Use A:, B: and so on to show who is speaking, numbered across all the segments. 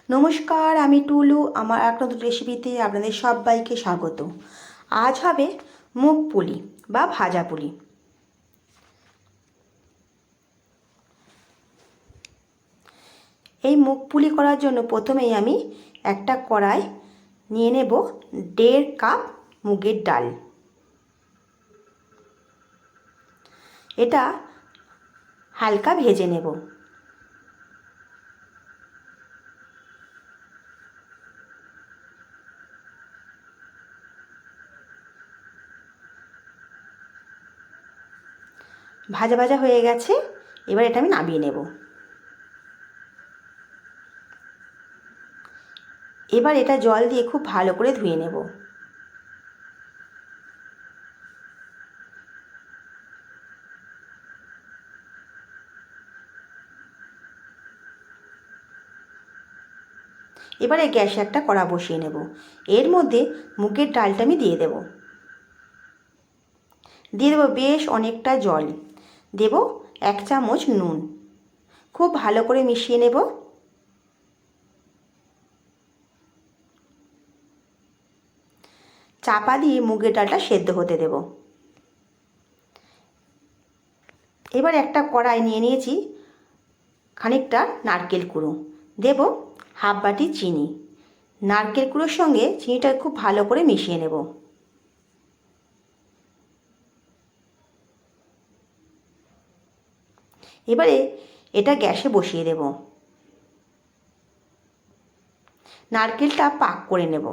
A: নমস্কার, আমি টুলু। আমার এক নতুন রেসিপিতে আপনাদের সবাইকে স্বাগত। আজ হবে মুগ পুলি বা ভাজা পুলি। এই মুগ পুলি করার জন্য প্রথমেই আমি একটা কড়াই নিয়ে নেব 1.5 কাপ মুগের ডাল। এটা হালকা ভেজে নেব। ভাজা ভাজা হয়ে গেছে, এবার এটা আমি নামিয়ে নেব। এবার এটা জল দিয়ে খুব ভালো করে ধুয়ে নেব। এবারে গ্যাসে একটা কড়া বসিয়ে নেব। এর মধ্যে মুগের ডালটা আমি দিয়ে দেব। দিয়ে দেবো বেশ অনেকটা জল। দেব 1 চামচ নুন। খুব ভালো করে মিশিয়ে নেব। চাপা দিয়ে মুগের ডালটা সেদ্ধ হতে দেব। এবার একটা কড়াই নিয়ে নিয়েছি খানিকটা নারকেল কুড়ো। দেব হাফ বাটি চিনি। নারকেল কুড়োর সঙ্গে চিনিটা খুব ভালো করে মিশিয়ে নেব। এবারে এটা গ্যাসে বসিয়ে দেব। নারকেলটা পাক করে নেব।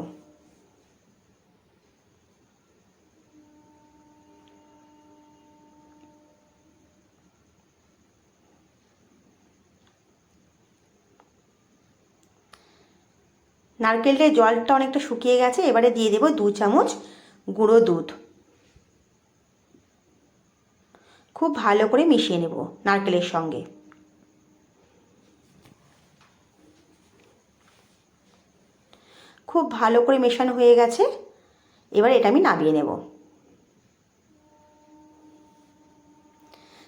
A: নারকেলের জলটা অনেকটা শুকিয়ে গেছে। এবারে দিয়ে দেব 2 চামচ গুঁড়ো দুধ। খুব ভালো করে মিশিয়ে নেব নারকেলের সঙ্গে। খুব ভালো করে মেশানো হয়ে গেছে। এবার এটা আমি নামিয়ে নেব।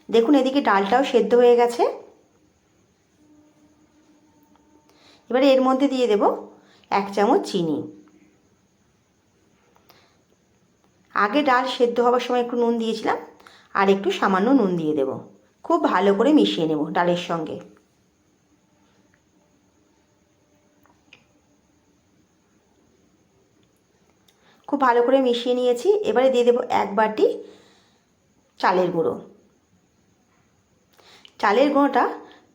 A: দেখুন এদিকে ডালটাও সেদ্ধ হয়ে গেছে। এবারে এর মধ্যে দিয়ে দেব 1 চামচ চিনি। আগে ডাল সেদ্ধ হওয়ার সময় একটু নুন দিয়েছিলাম, আর একটু সামান্য নুন দিয়ে দেব। খুব ভালো করে মিশিয়ে নেব ডালের সঙ্গে। খুব ভালো করে মিশিয়ে নিয়েছি। এবারে দিয়ে দেব 1 বাটি চালের গুঁড়ো। চালের গুঁড়োটা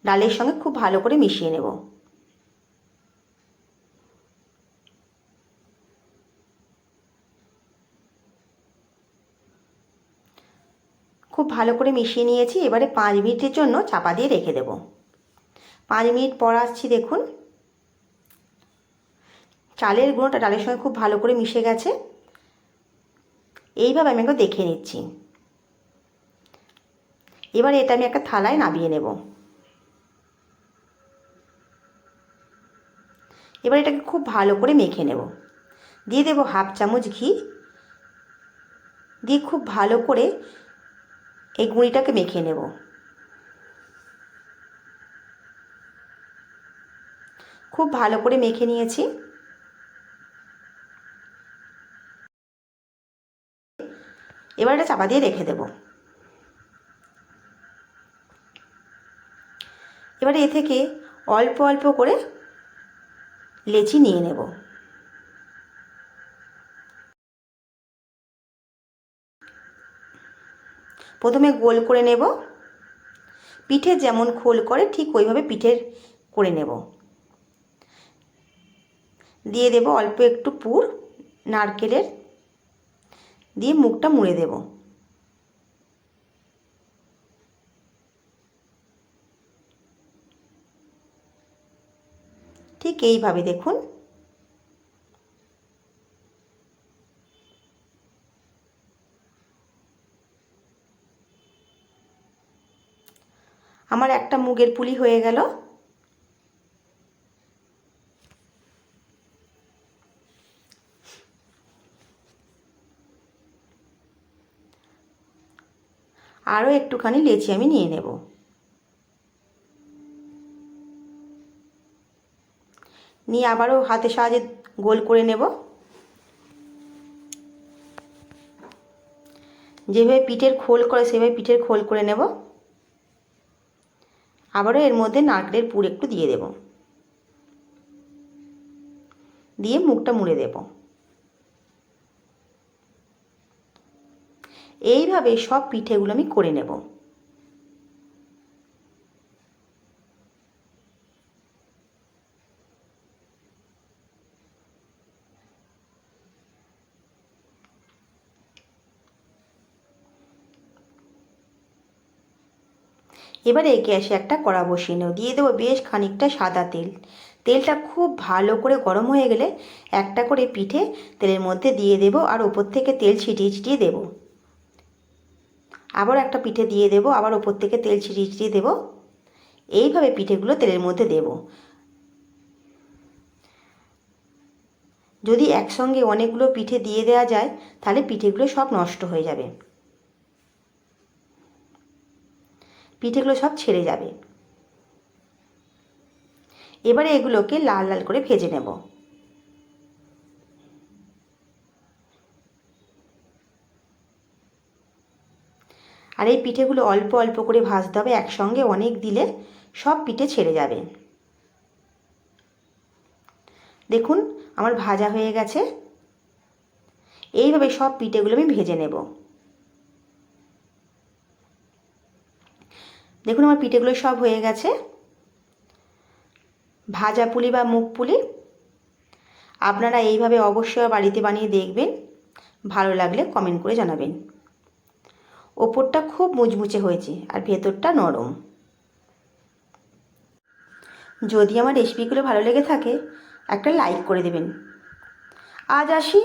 A: ডালের সঙ্গে খুব ভালো করে মিশিয়ে নেব। খুব ভালো করে মিশিয়ে নিয়েছি। এবারে 5 মিনিটের জন্য চাপা দিয়ে রেখে দেব। 5 মিনিট পর আসছি। দেখুন চালের গুঁড়োটা ডালের সঙ্গে খুব ভালো করে মিশে গেছে। এইভাবে আমি একবার দেখে নিচ্ছি। এবার এটা আমি একটা থালায় নামিয়ে নেব। এবার এটাকে খুব ভালো করে মেখে নেব। দিয়ে দেব হাফ চামচ ঘি। দিয়ে খুব ভালো করে এই গুঁড়িটাকে মেখে নেব। খুব ভালো করে মেখে নিয়েছি। এবার এটা চাপা দিয়ে রেখে দেব। এবারে এ থেকে অল্প অল্প করে লেচি নিয়ে নেব। প্রথমে গোল করে নেব। পিঠে যেমন খোল করে ঠিক ওইভাবে পিঠের করে নেব। দিয়ে দেব অল্প একটু পুর নারকেলের। দিয়ে মুখটা মুড়ে দেব। ঠিক এইভাবে দেখুন। আমার একটা মুগের পুলি হয়ে গেল। আরও একটুখানি লেচি আমি নিয়ে নেব। নিয়ে আবারও হাতের সাহায্যে গোল করে নেব। যেভাবে পিঠের খোল করে সেভাবে পিঠের খোল করে নেব। আবারও এর মধ্যে নারকেলের পুর একটু দিয়ে দেব, দিয়ে মুখটা মুড়ে দেব। এইভাবে সব পিঠেগুলো আমি করে নেব। এবারে গ্যাসে একটা কড়া বসিয়ে নেব, দিয়ে দেবো বেশ খানিকটা সাদা তেল। তেলটা খুব ভালো করে গরম হয়ে গেলে একটা করে পিঠে তেলের মধ্যে দিয়ে দেব, আর ওপর থেকে তেল ছিটিয়ে ছিটিয়ে দেব। আবার একটা পিঠে দিয়ে দেব, আবার ওপর থেকে তেল ছিটিয়ে ছিটিয়ে দেব। এইভাবে পিঠেগুলো তেলের মধ্যে দেব। যদি একসঙ্গে অনেকগুলো পিঠে দিয়ে দেওয়া যায় তাহলে পিঠেগুলো সব নষ্ট হয়ে যাবে, পিঠেগুলো সব ছেড়ে যাবে। এবারে এগুলোকে লাল লাল করে ভেজে নেব। আর এই পিঠেগুলো অল্প অল্প করে ভাজতে হবে, একসঙ্গে অনেক দিলে সব পিঠে ছেড়ে যাবে। দেখুন আমার ভাজা হয়ে গেছে। এইভাবে সব পিঠেগুলো আমি ভেজে নেব। দেখুন আমার পিঠেগুলো সব হয়ে গেছে। ভাজা পুলি বা মুগ পুলি আপনারা এইভাবে অবশ্যই বাড়িতে বানিয়ে দেখবেন, ভালো লাগলে কমেন্ট করে জানাবেন। ওপরটা খুব মুচমুচে হয়েছে আর ভেতরটা নরম। যদি আমার রেসিপিগুলো ভালো লেগে থাকে একটা লাইক করে দেবেন। আজ আসি।